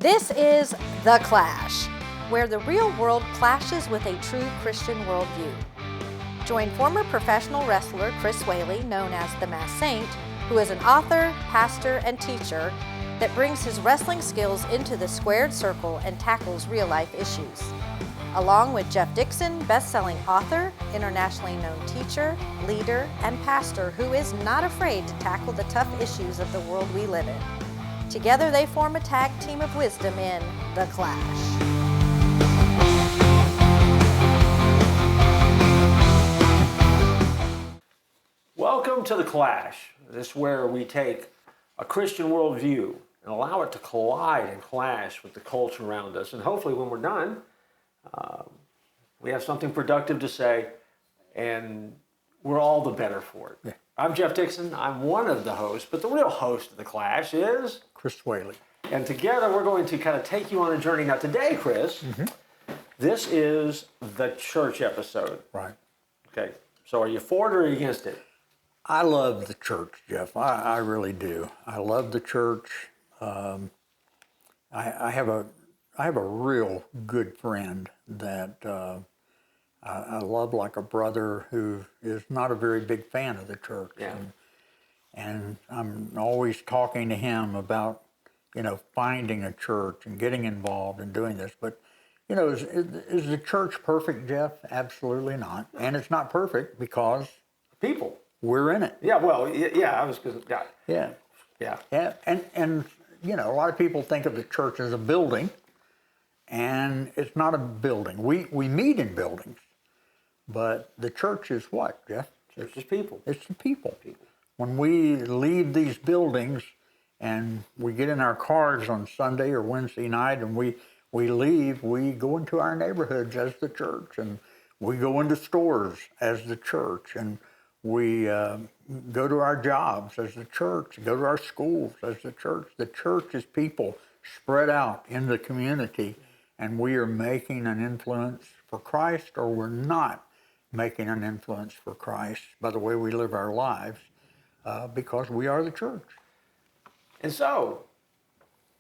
This is The Clash, where the real world clashes with a true Christian worldview. Join former professional wrestler Chris Whaley, known as the Masked Saint, who is an author, pastor, and teacher that brings his wrestling skills into the squared circle and tackles real-life issues. Along with Jeff Dixon, best-selling author, internationally known teacher, leader, and pastor who is not afraid to tackle the tough issues of the world we live in. Together they form a tag team of wisdom in The Clash. Welcome to The Clash. This is where we take a Christian worldview and allow it to collide and clash with the culture around us. And hopefully when we're done, we have something productive to say, and we're all the better for it. Yeah. I'm Jeff Dixon. I'm one of the hosts, but the real host of The Clash is Chris Whaley. And together we're going to kind of take you on a journey. Now today, Chris, this is the church episode. Right. Okay, so are you for it or against it? I love the church, Jeff. I really do. I love the church. I have a real good friend that I love like a brother who is not a very big fan of the church. Yeah. And I'm always talking to him about, finding a church and getting involved and doing this. But, is the church perfect, Jeff? Absolutely not. And it's not perfect because People. we're in it. Yeah, well, yeah, I was going to, Yeah. yeah. Yeah, and a lot of people think of the church as a building, and it's not a building. We meet in buildings, but the church is what, Jeff? It's just people. It's the people. When we leave these buildings and we get in our cars on Sunday or Wednesday night and we leave, we go into our neighborhoods as the church, and we go into stores as the church, and we go to our jobs as the church, go to our schools as the church. The church is people spread out in the community, and we are making an influence for Christ, or we're not making an influence for Christ by the way we live our lives, because we are the church. And so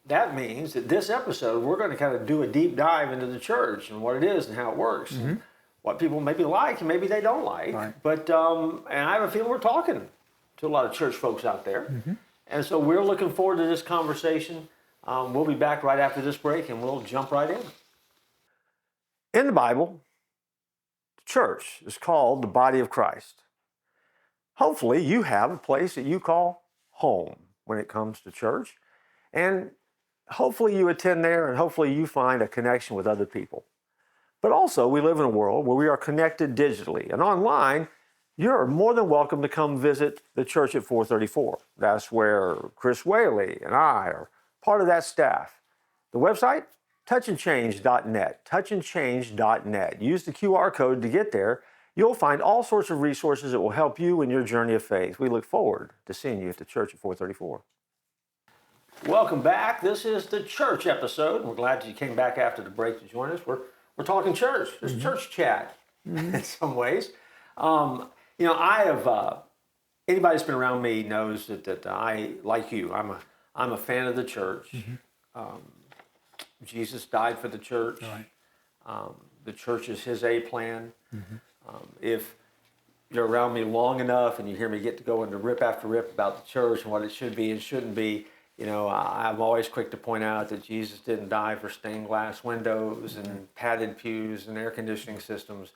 that means that this episode, we're going to kind of do a deep dive into the church and what it is and how it works. And what people maybe like and maybe they don't like. Right. But, and I have a feeling we're talking to a lot of church folks out there. And so we're looking forward to this conversation. We'll be back right after this break and we'll jump right in. In the Bible, the church is called the body of Christ. Hopefully you have a place that you call home when it comes to church. And hopefully you attend there and hopefully you find a connection with other people. But also we live in a world where we are connected digitally. And online, you're more than welcome to come visit the church at 434. That's where Chris Whaley and I are part of that staff. The website, touchandchange.net, touchandchange.net. Use the QR code to get there. You'll find all sorts of resources that will help you in your journey of faith. We look forward to seeing you at the church at 434. Welcome back. This is the church episode. We're glad you came back after the break to join us. We're talking church. It's church chat in some ways. I have anybody that's been around me knows that I, like you, I'm a fan of the church. Jesus died for the church. Right. The church is his A plan. If you're around me long enough and you hear me get to go into rip after rip about the church and what it should be and shouldn't be, I'm always quick to point out that Jesus didn't die for stained glass windows and padded pews and air conditioning systems,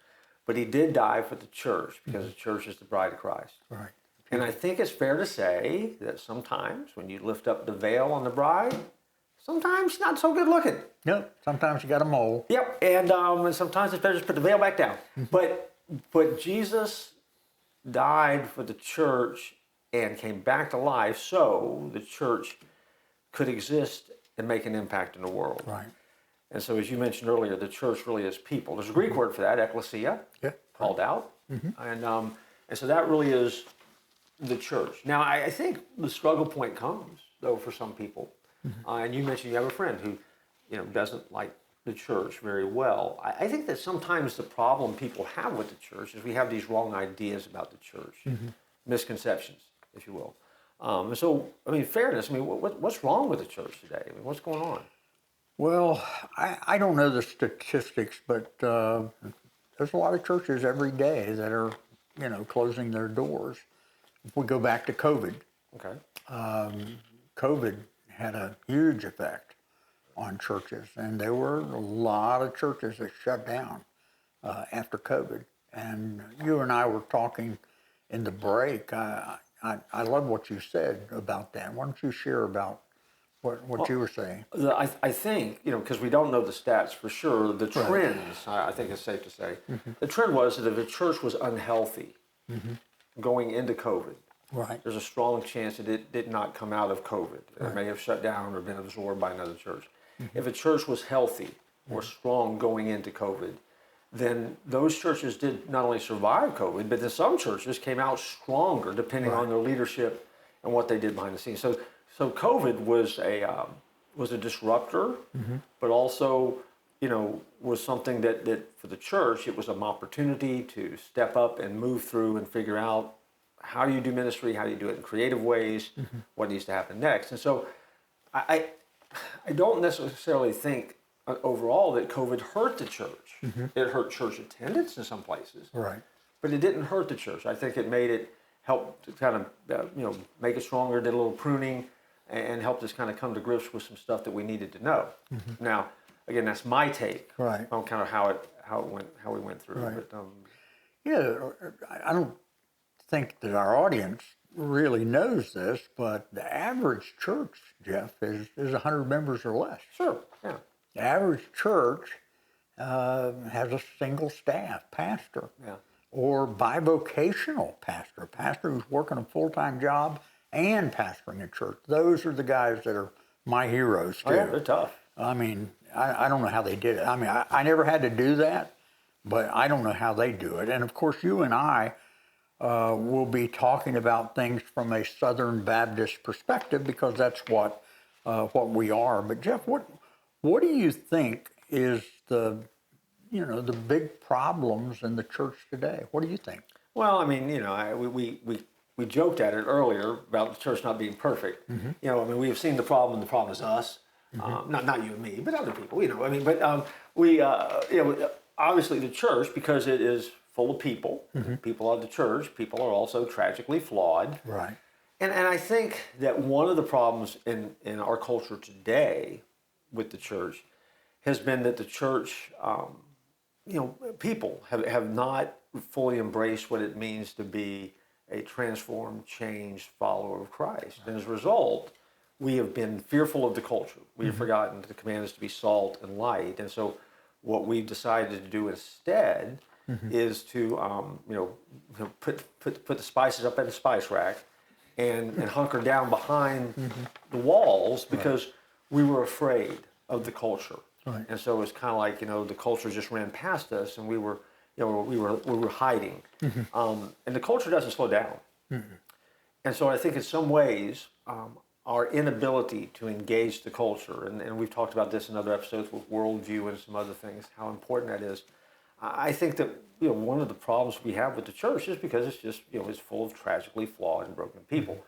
but he did die for the church because the church is the bride of Christ. Right. And I think it's fair to say that sometimes when you lift up the veil on the bride, sometimes not so good looking. No, sometimes you got a mole. Yep, and sometimes it's better just put the veil back down. But Jesus died for the church and came back to life so the church could exist and make an impact in the world. Right. And so as you mentioned earlier, the church really is people. There's a Greek word for that, ekklesia, called out. And so that really is the church. Now, I think the struggle point comes, though, for some people. And you mentioned you have a friend who, doesn't like the church very well. I think that sometimes the problem people have with the church is we have these wrong ideas about the church, misconceptions, if you will. So, fairness, what's wrong with the church today? What's going on? I don't know the statistics, but there's a lot of churches every day that are, closing their doors. If we go back to COVID, Okay. COVID had a huge effect on churches, and there were a lot of churches that shut down after COVID. And you and I were talking in the break. I love what you said about that. Why don't you share about what you were saying? I think, because we don't know the stats for sure, the trends, I think it's safe to say, the trend was that if a church was unhealthy going into COVID, Right. there's a strong chance that it did not come out of COVID. It may have shut down or been absorbed by another church. If a church was healthy or strong going into COVID, then those churches did not only survive COVID, but then some churches came out stronger depending on their leadership and what they did behind the scenes. So COVID was a disruptor, but also, was something that for the church, it was an opportunity to step up and move through and figure out how do you do ministry, how do you do it in creative ways, what needs to happen next. And so I don't necessarily think overall that COVID hurt the church. It hurt church attendance in some places, Right. but it didn't hurt the church. I think it made it help to kind of make it stronger, did a little pruning, and helped us kind of come to grips with some stuff that we needed to know. Now, again, that's my take Right. on kind of how we went through. Right. But, Yeah, I don't think that our audience really knows this, but the average church, Jeff, is 100 members or less. sure, yeah, The average church has a single staff pastor yeah. or bivocational pastor, a pastor who's working a full-time job and pastoring a church. Those are the guys that are my heroes, too. Oh, yeah, they're tough. I mean, I don't know how they did it. I mean, I never had to do that, but I don't know how they do it. And of course, you and I will be talking about things from a Southern Baptist perspective because that's what we are. But Jeff, what do you think is the big problems in the church today? What do you think? Well, I mean, we joked at it earlier about the church not being perfect. I mean, we have seen the problem, and the problem is us. Not you and me, but other people. I mean, but we, obviously the church, because it is full of people. People of the church. People are also tragically flawed. Right. And I think that one of the problems in our culture today with the church has been that the church, people have not fully embraced what it means to be a transformed, changed follower of Christ. And as a result, we have been fearful of the culture. We have forgotten the command is to be salt and light. And so what we've decided to do instead is to put the spices up in the spice rack and hunker down behind the walls because we were afraid of the culture. Right. And so it's kind of like, the culture just ran past us and we were hiding. And the culture doesn't slow down. And so I think in some ways, our inability to engage the culture, and we've talked about this in other episodes with worldview and some other things, how important that is. I think that one of the problems we have with the church is because it's just it's full of tragically flawed and broken people.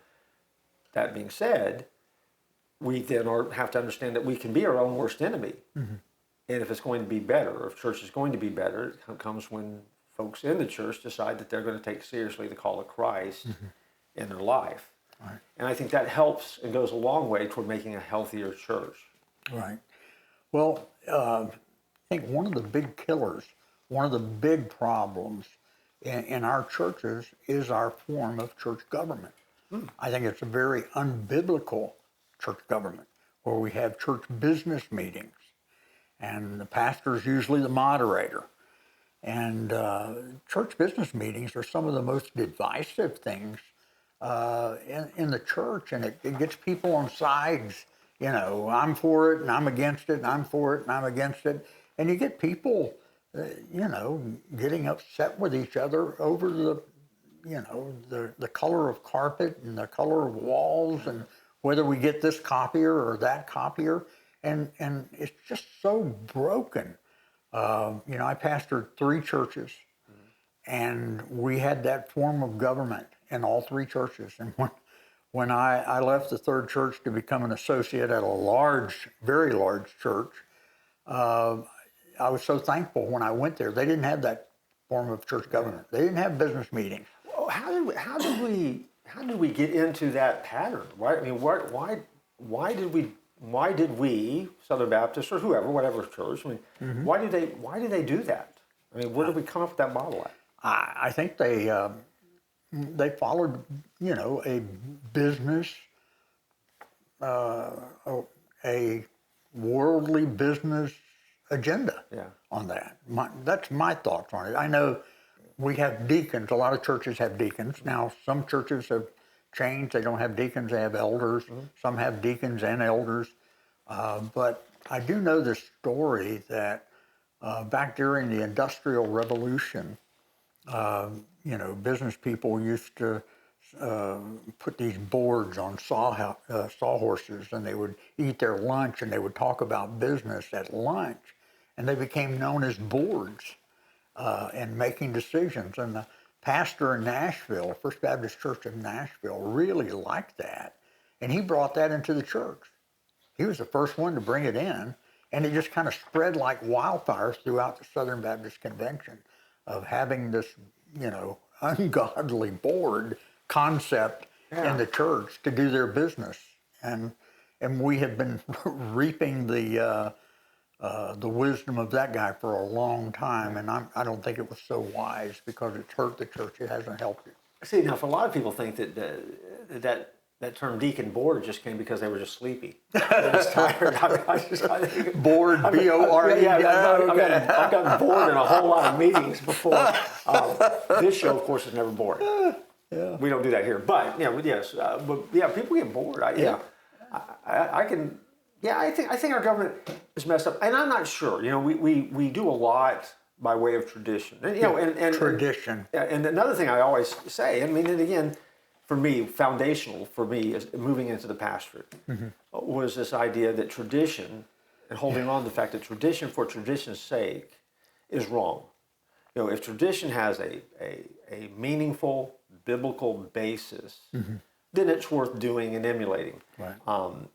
That being said, we then have to understand that we can be our own worst enemy. And if it's going to be better, or if church is going to be better, it comes when folks in the church decide that they're going to take seriously the call of Christ in their life. Right. And I think that helps and goes a long way toward making a healthier church. Right. Well, I think one of the big killers, one of the big problems in our churches is our form of church government. I think it's a very unbiblical church government where we have church business meetings and the pastor is usually the moderator. And church business meetings are some of the most divisive things in the church, and it gets people on sides. I'm for it and I'm against it, and I'm for it and I'm against it. And you get people, getting upset with each other over the color of carpet and the color of walls and whether we get this copier or that copier. And it's just so broken. I pastored 3 churches, and we had that form of government in all 3 churches. And when I left the 3rd church to become an associate at a large, very large church, I was so thankful when I went there. They didn't have that form of church government. They didn't have business meetings. Well, how did we get into that pattern? Why? I mean, why did we Southern Baptists or whoever, whatever church? I mean, why did they do that? I mean, where did we come up with that model at? I think they followed, a business, a worldly business agenda on that. That's my thoughts on it. I know we have deacons. A lot of churches have deacons. Now, some churches have changed. They don't have deacons. They have elders. Some have deacons and elders. But I do know the story that back during the Industrial Revolution, business people used to put these boards on sawhorses, and they would eat their lunch, and they would talk about business at lunch, and they became known as boards and making decisions. And the pastor in Nashville, First Baptist Church of Nashville, really liked that, and he brought that into the church. He was the first one to bring it in, and it just kind of spread like wildfire throughout the Southern Baptist Convention of having this, ungodly board concept in the church to do their business. And we have been reaping the wisdom of that guy for a long time, and I don't think it was so wise because it's hurt the church. It hasn't helped it. See, now, for a lot of people think that term deacon board just came because they were just sleepy. They're just tired. I think, bored, B-O-R-E. Yeah, I've gotten bored in a whole lot of meetings before. This show, of course, is never boring. Yeah. We don't do that here. But, yes. But, people get bored. I think our government is messed up. And I'm not sure. We do a lot by way of tradition. And tradition. And another thing I always say, and again, for me, foundational for me is moving into the pastorate, was this idea that tradition and holding on to the fact that tradition for tradition's sake is wrong. If tradition has a meaningful biblical basis, then it's worth doing and emulating. Right.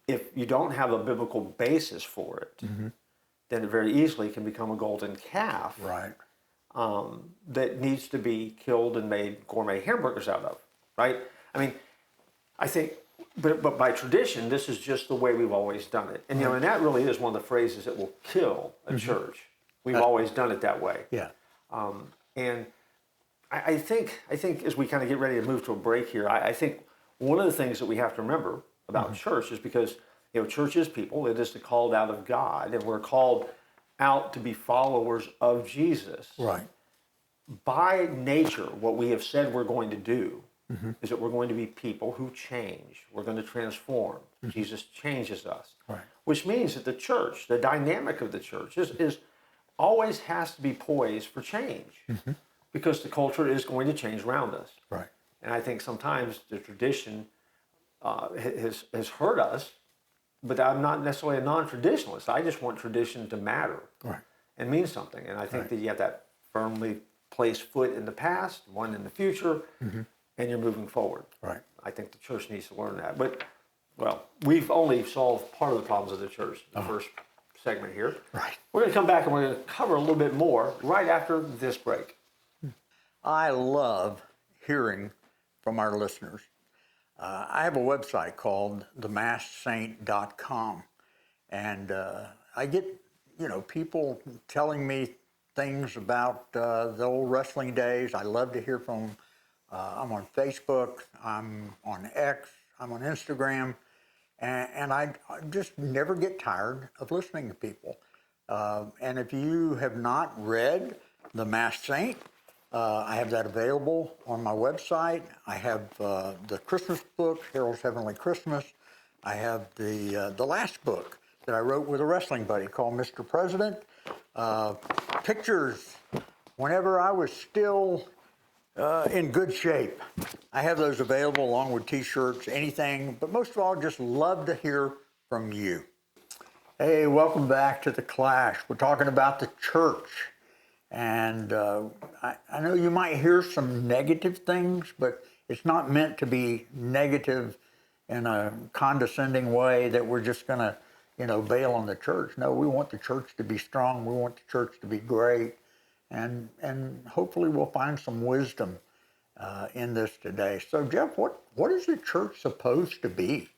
If you don't have a biblical basis for it, then it very easily can become a golden calf. Right. That needs to be killed and made gourmet hamburgers out of. Right. I think, but by tradition, this is just the way we've always done it. And, and that really is one of the phrases that will kill a church. We've always done it that way. Yeah. And I think as we kind of get ready to move to a break here, I think one of the things that we have to remember about church is because, church is people. It is the called out of God, and we're called out to be followers of Jesus. Right. By nature, what we have said we're going to do is that we're going to be people who change. We're going to transform. Jesus changes us. Right. Which means that the church, the dynamic of the church is always has to be poised for change because the culture is going to change around us. Right. And I think sometimes the tradition has hurt us, but I'm not necessarily a non-traditionalist. I just want tradition to matter and mean something. And I think that you have that firmly placed foot in the past, one in the future, and you're moving forward. Right. I think the church needs to learn that. But, we've only solved part of the problems of the church, the first segment here. Right. We're going to come back and we're going to cover a little bit more right after this break. I love hearing from our listeners. I have a website called themasksaint.com, and I get, people telling me things about the old wrestling days. I love to hear from them. I'm on Facebook, I'm on X, I'm on Instagram, and I just never get tired of listening to people. And if you have not read The Masked Saint, I have that available on my website. I have the Christmas book, Harold's Heavenly Christmas. I have the last book that I wrote with a wrestling buddy called Mr. President. Pictures whenever I was still in good shape. I have those available along with t-shirts, anything, but most of all, just love to hear from you. Hey, welcome back to The Clash. We're talking about the church. And I know you might hear some negative things, but it's not meant to be negative in a condescending way that we're just going to, bail on the church. No, we want the church to be strong. We want the church to be great. And hopefully we'll find some wisdom in this today. So, Jeff, what is the church supposed to be?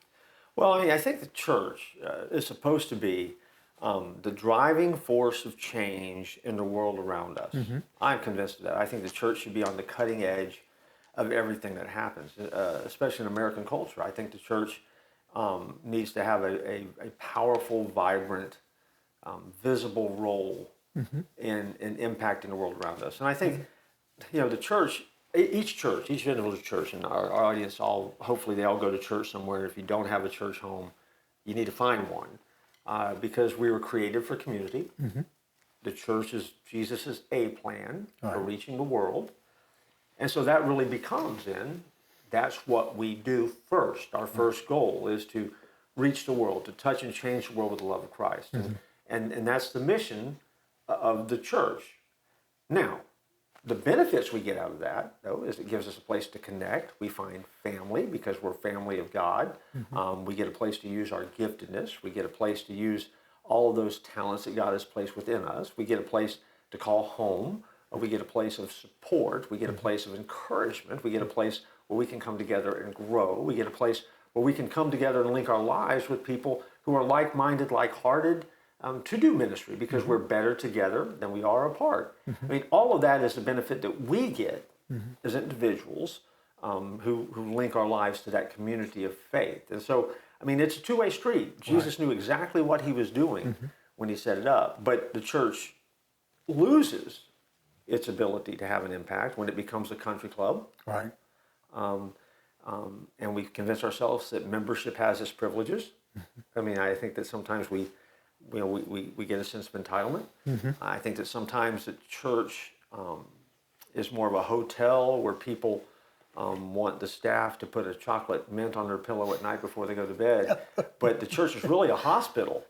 Well, I think the church is supposed to be the driving force of change in the world around us. I'm convinced of that. I think the church should be on the cutting edge of everything that happens, especially in American culture. I think the church needs to have a powerful, vibrant, visible role in impacting the world around us. And I think, the church, each individual church, and our audience, hopefully they all go to church somewhere. If you don't have a church home, you need to find one, because we were created for community. The church is Jesus' A plan for reaching the world. And so that really becomes that's what we do first. Our first goal is to reach the world, to touch and change the world with the love of Christ. And that's the mission of the church. Now, the benefits we get out of that, though, is it gives us a place to connect. We find family because we're family of God. We get a place to use our giftedness. We get a place to use all of those talents that God has placed within us. We get a place to call home. We get a place of support. We get a place of encouragement. We get a place where we can come together and grow. We get a place where we can come together and link our lives with people who are like-minded, like-hearted, to do ministry, because we're better together than we are apart. I mean, all of that is the benefit that we get as individuals who link our lives to that community of faith. And so, I mean, it's a two-way street. Jesus knew exactly what he was doing when he set it up, but the church loses its ability to have an impact when it becomes a country club. Right. And we convince ourselves that membership has its privileges. I mean, I think that sometimes we get a sense of entitlement. I think that sometimes the church is more of a hotel where people want the staff to put a chocolate mint on their pillow at night before they go to bed. But the church is really a hospital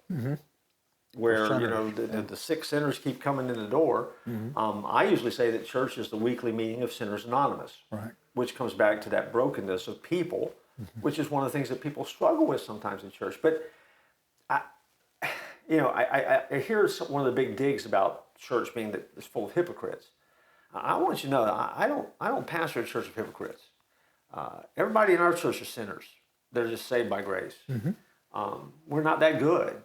where the sick sinners keep coming in the door. I usually say that church is the weekly meeting of Sinners Anonymous, which comes back to that brokenness of people, which is one of the things that people struggle with sometimes in church. But I hear one of the big digs about church being that it's full of hypocrites. I want you to know that I don't pastor a church of hypocrites. Everybody in our church are sinners. They're just saved by grace. We're not that good.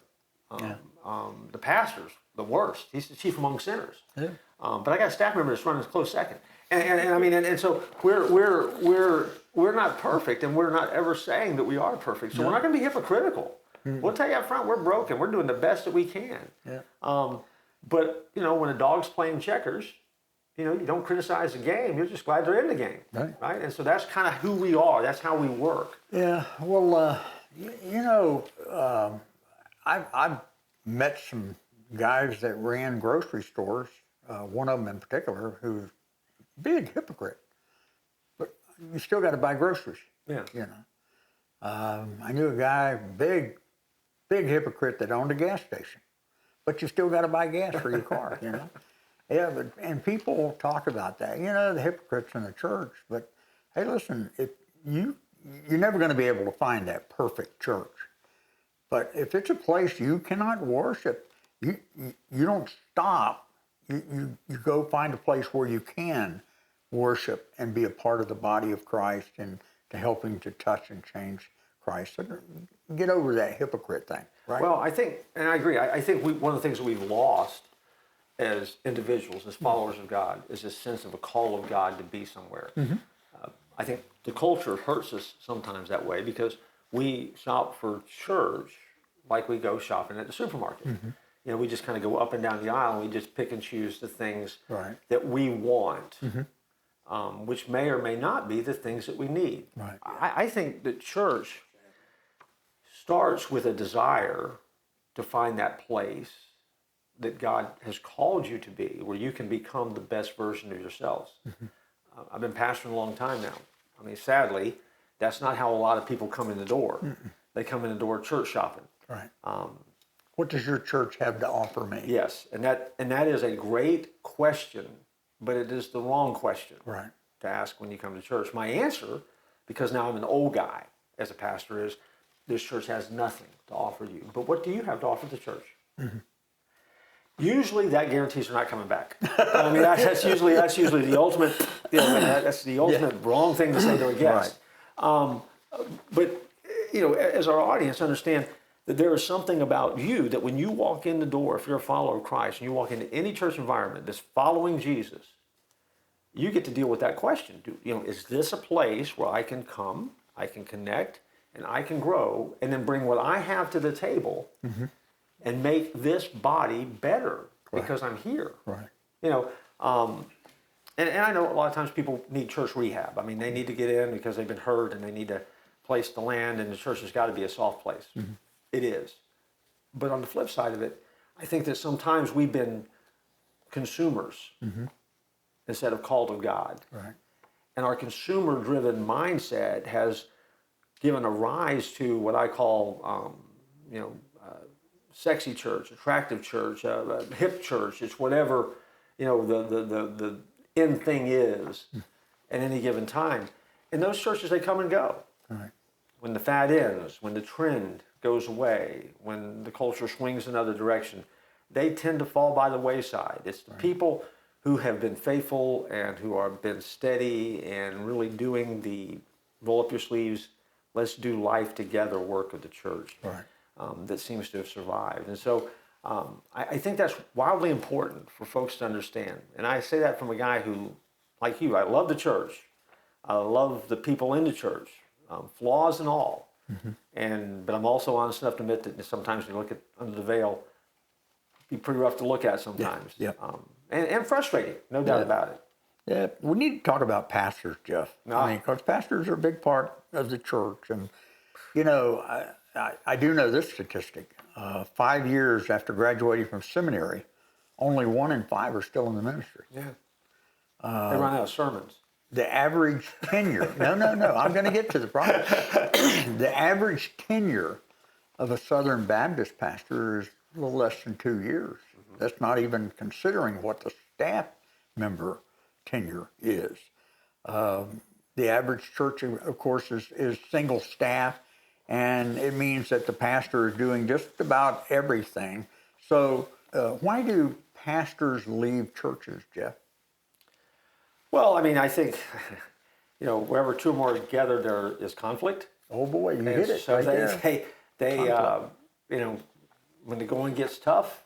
The pastor's the worst. He's the chief among sinners. But I got a staff member that's running a close second. And so we're not perfect, and we're not ever saying that we are perfect. So we're not going to be hypocritical. We'll tell you up front, we're broken. We're doing the best that we can. But when a dog's playing checkers, you don't criticize the game. You're just glad they're in the game, right? And so that's kind of who we are. That's how we work. Yeah. Well, I've met some guys that ran grocery stores. One of them in particular, who's a big hypocrite. But you still got to buy groceries. I knew a guy, big hypocrite, that owned a gas station, but you still got to buy gas for your car. And people talk about that. The hypocrites in the church. But hey, listen, if you're never going to be able to find that perfect church. But if it's a place you cannot worship, you don't stop. You go find a place where you can worship and be a part of the body of Christ and to helping to touch and change Christ. So get over that hypocrite thing, right? Well, I think, and I agree, I think one of the things that we've lost as individuals, as followers of God, is this sense of a call of God to be somewhere. I think the culture hurts us sometimes that way because we shop for church like we go shopping at the supermarket. We just kind of go up and down the aisle and we just pick and choose the things that we want, which may or may not be the things that we need. I think that church starts with a desire to find that place that God has called you to be, where you can become the best version of yourselves. I've been pastoring a long time now. I mean, sadly, that's not how a lot of people come in the door. They come in the door church shopping. What does your church have to offer me? Yes, and that is a great question, but it is the wrong question to ask when you come to church. My answer, because now I'm an old guy as a pastor, is this church has nothing to offer you. But what do you have to offer the church? Usually that guarantees they're not coming back. I mean, that's usually the ultimate, that's the ultimate wrong thing to say to a guest. Right. But, as our audience, understand that there is something about you that when you walk in the door, if you're a follower of Christ, and you walk into any church environment that's following Jesus, you get to deal with that question. Is this a place where I can come, I can connect, and I can grow, and then bring what I have to the table and make this body better because I'm here? Right. And I know a lot of times people need church rehab. I mean, they need to get in because they've been hurt and they need a place to land, and the church has got to be a soft place. It is. But on the flip side of it, I think that sometimes we've been consumers instead of called of God. Right. And our consumer-driven mindset has given a rise to what I call, sexy church, attractive church, hip church. It's whatever, the in thing is at any given time. And those churches, they come and go. Right. When the fad ends, when the trend goes away, when the culture swings another direction, they tend to fall by the wayside. It's the people who have been faithful and who have been steady and really doing the roll up your sleeves, let's do life together work of the church that seems to have survived. And so I think that's wildly important for folks to understand. And I say that from a guy who, like you, I love the church. I love the people in the church, flaws and all. But I'm also honest enough to admit that sometimes when you look at under the veil, it'd be pretty rough to look at sometimes. And frustrating, no doubt about it. Yeah, we need to talk about pastors, Jeff. I mean, because pastors are a big part of the church. And, I do know this statistic. 5 years after graduating from seminary, only 1 in 5 are still in the ministry. Yeah. They run out of sermons. The average tenure, no, I'm going to get to the problem. The average tenure of a Southern Baptist pastor is a little less than 2 years. That's not even considering what the staff member tenure is. The average church, of course, is single staff, and it means that the pastor is doing just about everything. So why do pastors leave churches, Jeff? Well, I mean, I think, wherever two or more are gathered, there is conflict. Oh boy, you hit it. So right they when the going gets tough,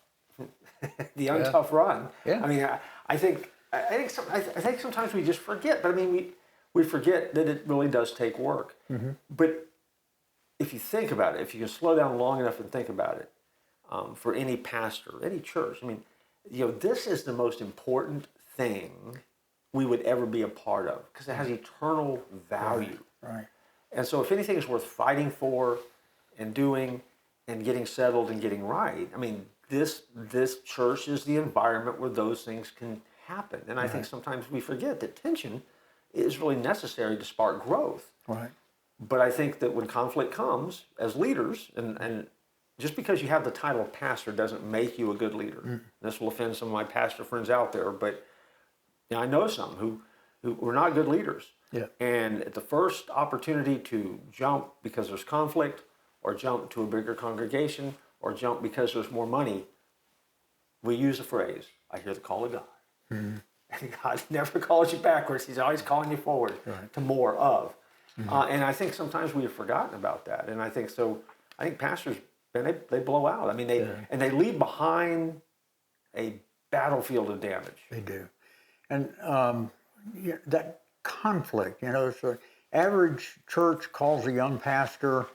the untough run. Yeah. I mean, I think sometimes we just forget, but I mean, we forget that it really does take work. But if you think about it, if you can slow down long enough and think about it, for any pastor, any church, I mean, this is the most important thing we would ever be a part of because it has eternal value. Right. And so if anything is worth fighting for and doing and getting settled and getting right, I mean, this church is the environment where those things can happen. And I think sometimes we forget that tension is really necessary to spark growth. Right. But I think that when conflict comes as leaders, and just because you have the title of pastor doesn't make you a good leader. This will offend some of my pastor friends out there, but I know some who were not good leaders. Yeah. And at the first opportunity to jump because there's conflict, or jump to a bigger congregation, or jump because there's more money, we use the phrase, I hear the call of God. And God never calls you backwards. He's always calling you forward to more of. And I think sometimes we have forgotten about that. And I think pastors, man, they blow out. I mean, they leave behind a battlefield of damage. They do. And that conflict, so the average church calls a young pastor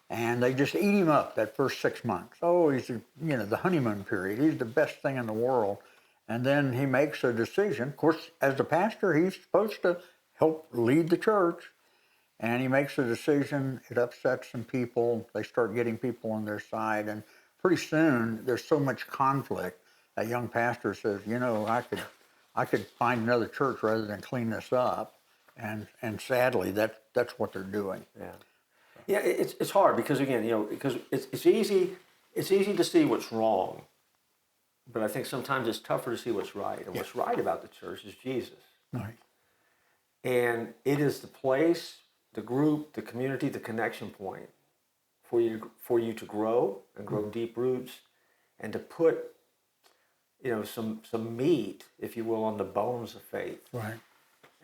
and they just eat him up that first 6 months. Oh, he's, the honeymoon period. He's the best thing in the world. And then he makes a decision. Of course, as the pastor, he's supposed to help lead the church. And he makes a decision. It upsets some people. They start getting people on their side. And pretty soon, there's so much conflict. That young pastor says, I could find another church rather than clean this up. And sadly, that's what they're doing. Yeah, it's hard because again, because it's easy to see what's wrong, but I think sometimes it's tougher to see what's right. And what's right about the church is Jesus. Right. And it is the place, the group, the community, the connection point for you to grow and grow deep roots, and to put, some meat, if you will, on the bones of faith. Right.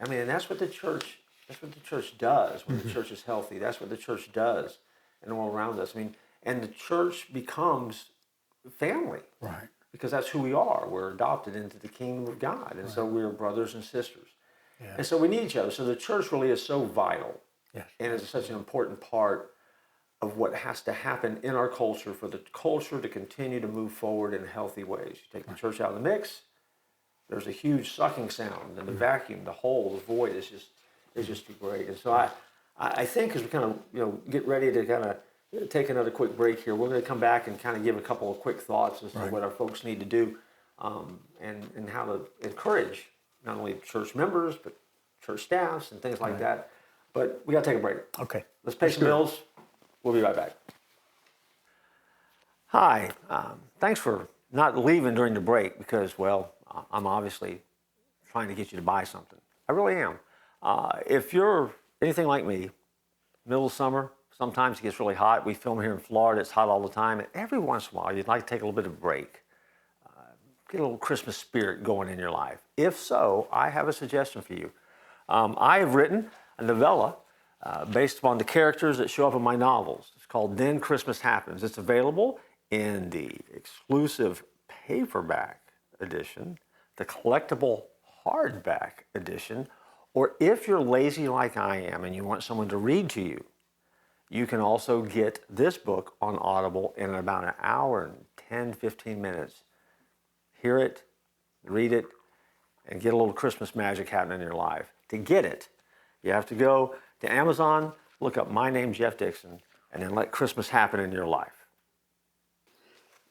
I mean, and that's what the church does when the church is healthy. That's what the church does and all around us. I mean, and the church becomes family. Right. Because that's who we are. We're adopted into the kingdom of God. And so we're brothers and sisters. Yeah. And so we need each other. So the church really is so vital. Yes. And it's such an important part of what has to happen in our culture for the culture to continue to move forward in healthy ways. You take the church out of the mix, there's a huge sucking sound, and the vacuum, the hole, the void is just too great. And so I think as we kind of get ready to kind of take another quick break here, we're going to come back and kind of give a couple of quick thoughts as to what our folks need to do, and how to encourage not only church members but church staffs and things like that. But we got to take a break. Okay. Let's pay some bills. We'll be right back. Hi. Thanks for not leaving during the break because, well, I'm obviously trying to get you to buy something. I really am. If you're anything like me, middle of summer, sometimes it gets really hot. We film here in Florida. It's hot all the time. And every once in a while, you'd like to take a little bit of a break. Get a little Christmas spirit going in your life. If so, I have a suggestion for you. I have written a novella based upon the characters that show up in my novels. It's called Then Christmas Happens. It's available in the exclusive paperback edition, the collectible hardback edition, or if you're lazy like I am and you want someone to read to you, you can also get this book on Audible in about an hour and 10, 15 minutes. Hear it, read it, and get a little Christmas magic happening in your life. To get it, you have to go to Amazon, look up My Name, Jeff Dixon, and then let Christmas happen in your life.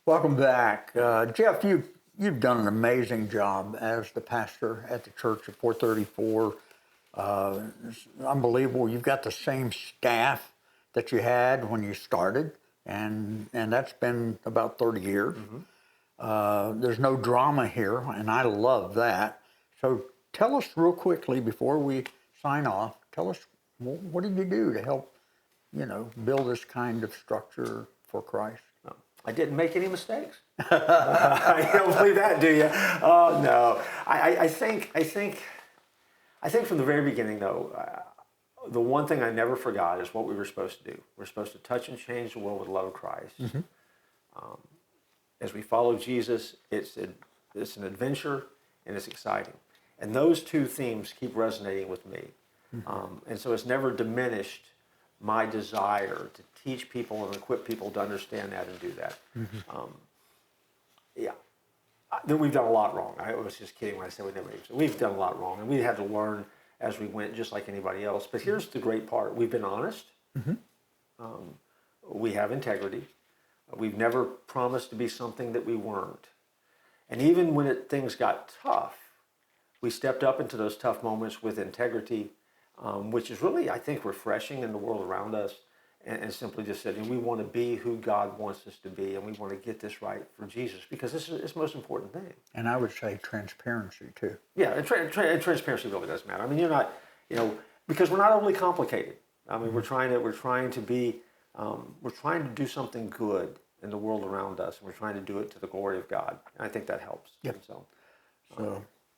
Welcome back. Jeff, you've done an amazing job as the pastor at the church at 434. It's unbelievable. You've got the same staff that you had when you started, and that's been about 30 years. There's no drama here, and I love that. So tell us real quickly before we sign off, tell us, what did you do to help, build this kind of structure for Christ? I didn't make any mistakes. You don't believe that, do you? Oh, no. I think from the very beginning, though, the one thing I never forgot is what we were supposed to do. We're supposed to touch and change the world with the love of Christ. As we follow Jesus, it's an adventure and it's exciting. And those two themes keep resonating with me. And so it's never diminished my desire to teach people and equip people to understand that and do that. We've done a lot wrong. I was just kidding when I said we never. We've done a lot wrong, and we had to learn as we went, just like anybody else. But here's the great part: we've been honest. We have integrity. We've never promised to be something that we weren't. And even when things got tough, we stepped up into those tough moments with integrity, which is really, I think, refreshing in the world around us. And simply just said, we want to be who God wants us to be, and we want to get this right for Jesus, because this is the most important thing. And I would say transparency, too. Yeah, and transparency really does matter. I mean, you're not, because we're not overly complicated. I mean, we're trying to do something good in the world around us, and we're trying to do it to the glory of God. And I think that helps. Yep. So,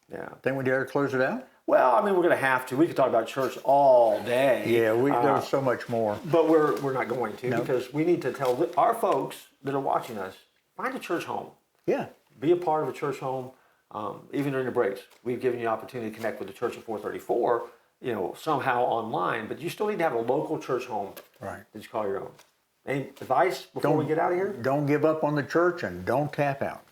yeah. Think we dare close it out? Well, I mean, we're going to have to. We could talk about church all day. Yeah, there's so much more. But we're not going to, because we need to tell our folks that are watching us, find a church home. Yeah. Be a part of a church home, even during the breaks. We've given you the opportunity to connect with the church at 434, somehow online, but you still need to have a local church home that you call your own. Any advice before we get out of here? Don't give up on the church, and don't tap out.